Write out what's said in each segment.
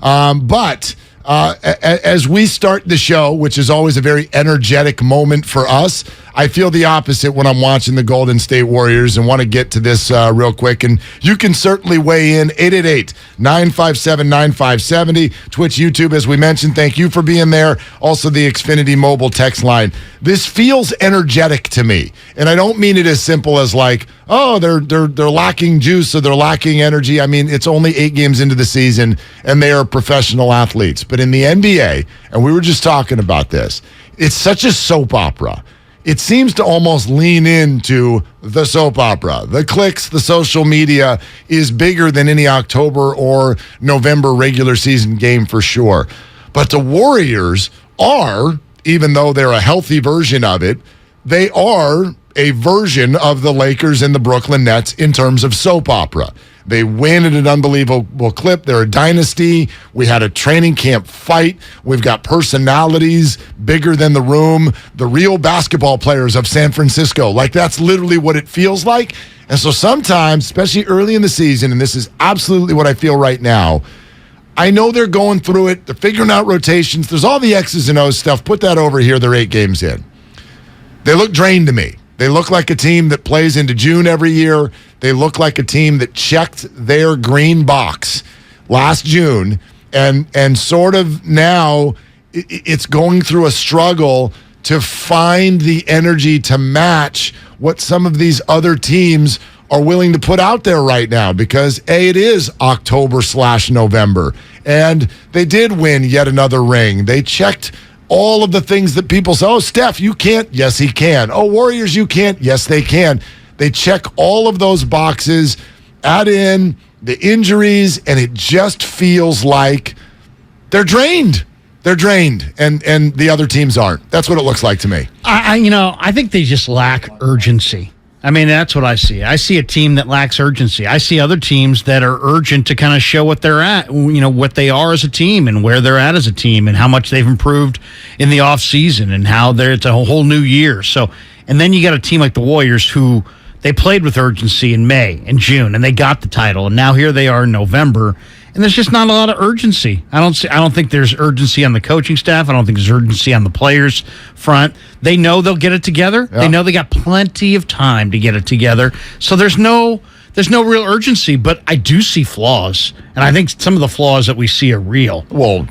But as we start the show, which is always a very energetic moment for us, I feel the opposite when I'm watching the Golden State Warriors and want to get to this real quick. And you can certainly weigh in, 888-957-9570. Twitch, YouTube, as we mentioned, thank you for being there. Also, the Xfinity mobile text line. This feels energetic to me. And I don't mean it as simple as like, oh, they're lacking juice or they're lacking energy. I mean, it's only 8 games into the season, and they are professional athletes. But in the NBA, and we were just talking about this, it's such a soap opera. It seems to almost lean into the soap opera. The clicks, the social media is bigger than any October or November regular season game for sure. But the Warriors are, even though they're a healthy version of it, they are a version of the Lakers and the Brooklyn Nets in terms of soap opera. They win at an unbelievable clip. They're a dynasty. We had a training camp fight. We've got personalities bigger than the room. The real basketball players of San Francisco. Like, that's literally what it feels like. And so sometimes, especially early in the season, and this is absolutely what I feel right now, I know they're going through it. They're figuring out rotations. There's all the X's and O's stuff. Put that over here. They're 8 games in. They look drained to me. They look like a team that plays into June every year. They look like a team that checked their green box last June and sort of now it's going through a struggle to find the energy to match what some of these other teams are willing to put out there right now because, A, it is October/November, and they did win yet another ring. They checked all of the things that people say, oh, Steph, you can't. Yes, he can. Oh, Warriors, you can't. Yes, they can. They check all of those boxes, add in the injuries, and it just feels like they're drained. They're drained, and the other teams aren't. That's what it looks like to me. I think they just lack urgency. I mean, that's what I see. I see a team that lacks urgency. I see other teams that are urgent to kind of show what they're at, what they are as a team and where they're at as a team and how much they've improved in the offseason and how it's a whole new year. So, and then you got a team like the Warriors who they played with urgency in May and June and they got the title. And now here they are in November. And there's just not a lot of urgency. I don't think there's urgency on the coaching staff. I don't think there's urgency on the players front. They know they'll get it together. Yeah. They know they got plenty of time to get it together. So there's no real urgency, but I do see flaws. And I think some of the flaws that we see are real. Well,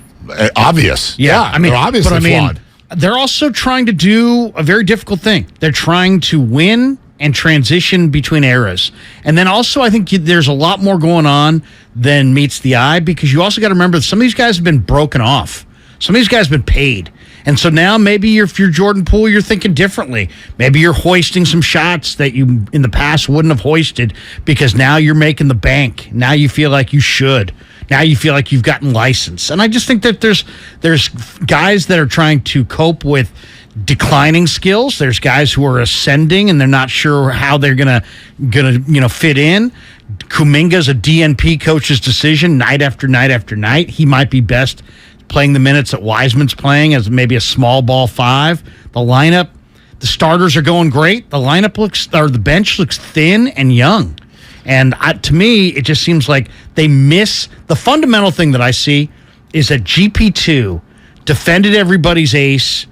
obvious. Yeah. I mean, they're obviously flawed. They're also trying to do a very difficult thing. They're trying to win and transition between eras. And then also I think there's a lot more going on than meets the eye because you also got to remember that some of these guys have been broken off. Some of these guys have been paid. And so now maybe if you're Jordan Poole, you're thinking differently. Maybe you're hoisting some shots that you in the past wouldn't have hoisted because now you're making the bank. Now you feel like you should. Now you feel like you've gotten license. And I just think that there's guys that are trying to cope with declining skills. There's guys who are ascending and they're not sure how they're gonna fit in. Kuminga's a DNP coach's decision night after night after night. He might be best playing the minutes that Wiseman's playing as maybe a small ball 5. The lineup, the starters are going great. The the bench looks thin and young. And to me, it just seems like they miss the fundamental thing that I see is that GP2 defended everybody's ace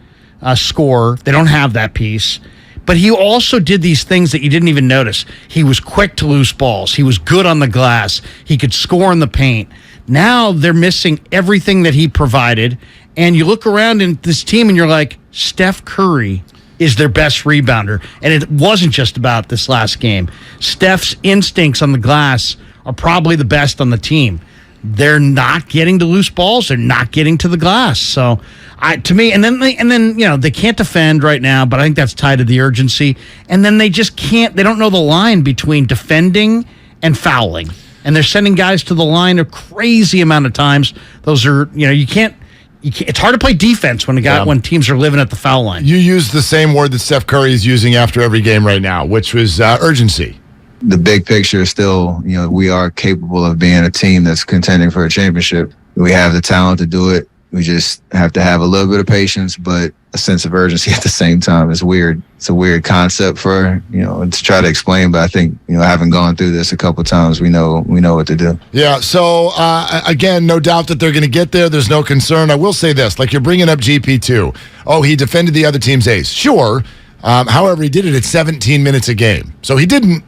scorer. They don't have that piece. But he also did these things that you didn't even notice. He was quick to loose balls. He was good on the glass. He could score in the paint. Now they're missing everything that he provided. And you look around in this team and you're like, Steph Curry is their best rebounder. And it wasn't just about this last game. Steph's instincts on the glass are probably the best on the team. They're not getting to loose balls. They're not getting to the glass. So, to me, and then they can't defend right now, but I think that's tied to the urgency. And then they just can't. They don't know the line between defending and fouling, and they're sending guys to the line a crazy amount of times. Those are you can't. It's hard to play defense when teams are living at the foul line. You use the same word that Steph Curry is using after every game right now, which was urgency. The big picture is still, we are capable of being a team that's contending for a championship. We have the talent to do it. We just have to have a little bit of patience, but a sense of urgency at the same time. It's weird. It's a weird concept for, to try to explain, but I think, having gone through this a couple of times, we know what to do. Yeah, so again, no doubt that they're going to get there. There's no concern. I will say this, like you're bringing up GP2. Oh, he defended the other team's ace. Sure. However, he did it at 17 minutes a game. So he didn't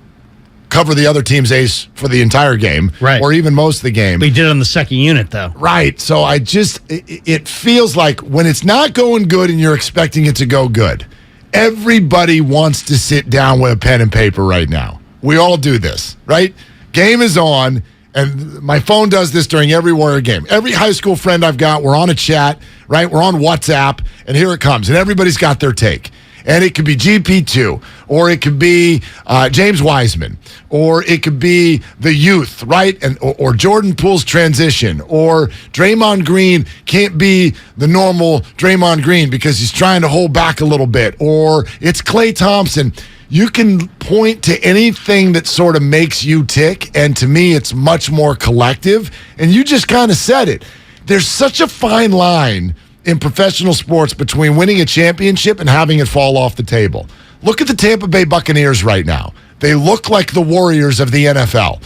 cover the other team's ace for the entire game, right, or even most of the game. But he did it on the second unit, though. Right. So it feels like when it's not going good and you're expecting it to go good, everybody wants to sit down with a pen and paper right now. We all do this, right? Game is on, and my phone does this during every Warrior game. Every high school friend I've got, we're on a chat, right? We're on WhatsApp, and here it comes, and everybody's got their take. And it could be GP2, or it could be James Wiseman, or it could be the youth, right? And or Jordan Poole's transition, or Draymond Green can't be the normal Draymond Green because he's trying to hold back a little bit, or it's Klay Thompson. You can point to anything that sort of makes you tick, and to me, it's much more collective. And you just kind of said it. There's such a fine line in professional sports between winning a championship and having it fall off the table. Look at the Tampa Bay Buccaneers right now. They look like the Warriors of the NFL.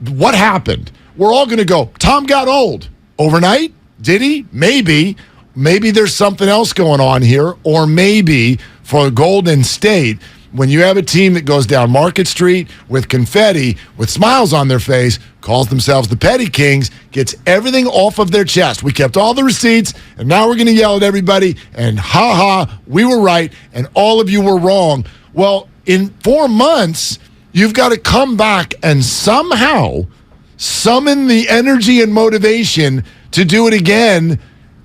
What happened? We're all going to go, Tom got old. Overnight? Did he? Maybe. Maybe there's something else going on here. Or maybe for Golden State, when you have a team that goes down Market Street with confetti, with smiles on their face, calls themselves the Petty Kings, gets everything off of their chest. We kept all the receipts, and now we're going to yell at everybody, and we were right, and all of you were wrong. Well, in 4 months, you've got to come back and somehow summon the energy and motivation to do it again,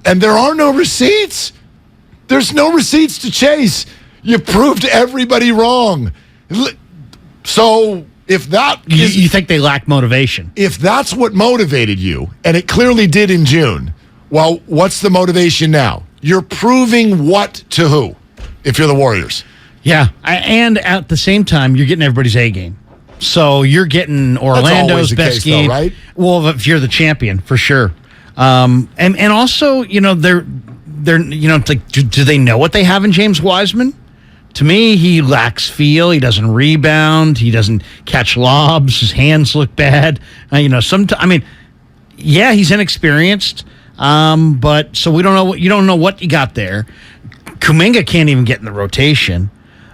and there are no receipts. There's no receipts to chase. You proved everybody wrong. So if that is... You think they lack motivation? If that's what motivated you, and it clearly did in June, well, what's the motivation now? You're proving what to who, if you're the Warriors? Yeah, and at the same time, you're getting everybody's A game. So you're getting Orlando's best game, though, right? Well, if you're the champion, for sure. And also, they're it's like, do they know what they have in James Wiseman? To me, he lacks feel. He doesn't rebound. He doesn't catch lobs. His hands look bad. He's inexperienced. But so we don't know. You don't know what you got there. Kuminga can't even get in the rotation.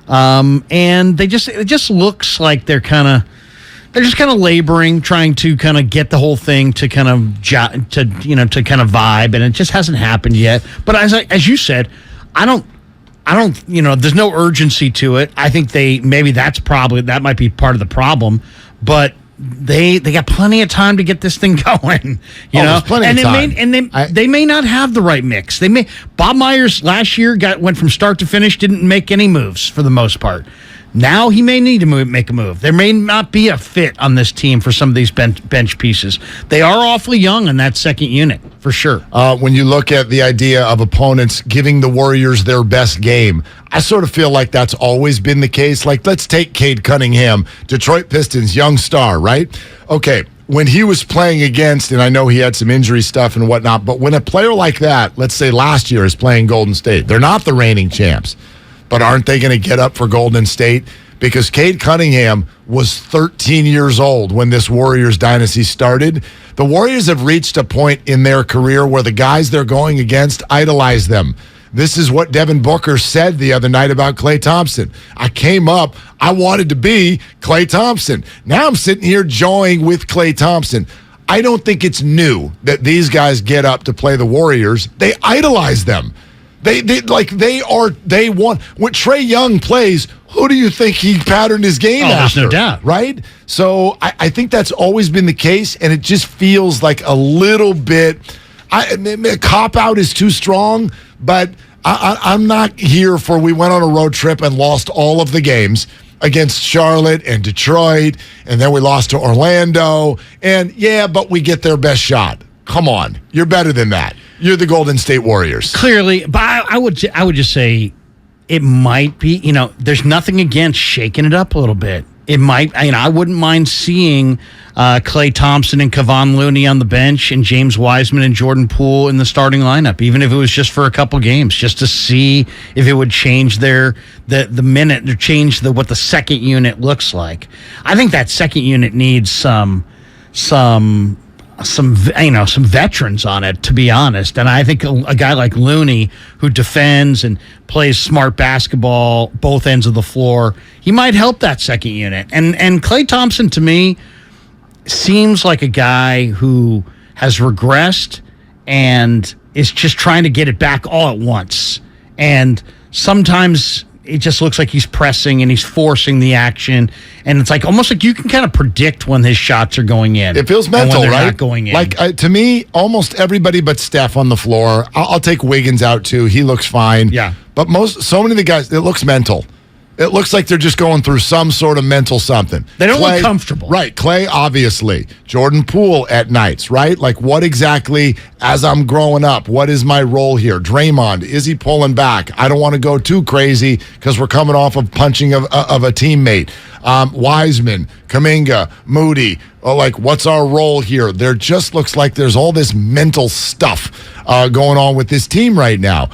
And it just looks like they're just kind of laboring, trying to kind of get the whole thing to kind of vibe, and it just hasn't happened yet. But as you said, I don't, there's no urgency to it. I think that might be part of the problem, but they got plenty of time to get this thing going. There's plenty of time. They may not have the right mix. Bob Myers last year went from start to finish, didn't make any moves for the most part. Now he may need to make a move. There may not be a fit on this team for some of these bench pieces. They are awfully young in that second unit, for sure. When you look at the idea of opponents giving the Warriors their best game, I sort of feel like that's always been the case. Like, let's take Cade Cunningham, Detroit Pistons, young star, right? Okay, when he was playing against, and I know he had some injury stuff and whatnot, but when a player like that, let's say last year, is playing Golden State, they're not the reigning champs. But aren't they going to get up for Golden State? Because Cade Cunningham was 13 years old when this Warriors dynasty started. The Warriors have reached a point in their career where the guys they're going against idolize them. This is what Devin Booker said the other night about Klay Thompson. I came up, I wanted to be Klay Thompson. Now I'm sitting here joying with Klay Thompson. I don't think it's new that these guys get up to play the Warriors. They idolize them. They want when Trae Young plays. Who do you think he patterned his game after? There's no doubt, right? So I think that's always been the case, and it just feels like a little bit. Cop out is too strong, but I'm not here for. We went on a road trip and lost all of the games against Charlotte and Detroit, and then we lost to Orlando. And but we get their best shot. Come on, you're better than that. You're the Golden State Warriors. Clearly, but I would just say it might be, there's nothing against shaking it up a little bit. It might. I wouldn't mind seeing Klay Thompson and Kevon Looney on the bench and James Wiseman and Jordan Poole in the starting lineup, even if it was just for a couple games, just to see if it would change the minute or change what the second unit looks like. I think that second unit needs some veterans on it, to be honest. And I think a guy like Looney, who defends and plays smart basketball both ends of the floor, he might help that second unit. And Klay Thompson, to me, seems like a guy who has regressed and is just trying to get it back all at once. And sometimes it just looks like he's pressing and he's forcing the action, and it's like almost like you can kind of predict when his shots are going in. It feels mental, when they're right? Not going in. Like to me, almost everybody but Steph on the floor. I'll take Wiggins out too. He looks fine. Yeah, but so many of the guys, it looks mental. It looks like they're just going through some sort of mental something. They don't look comfortable. Right. Klay, obviously. Jordan Poole at nights, right? Like, what exactly, as I'm growing up, what is my role here? Draymond, is he pulling back? I don't want to go too crazy because we're coming off of punching of a teammate. Wiseman, Kuminga, Moody, like, what's our role here? There just looks like there's all this mental stuff going on with this team right now.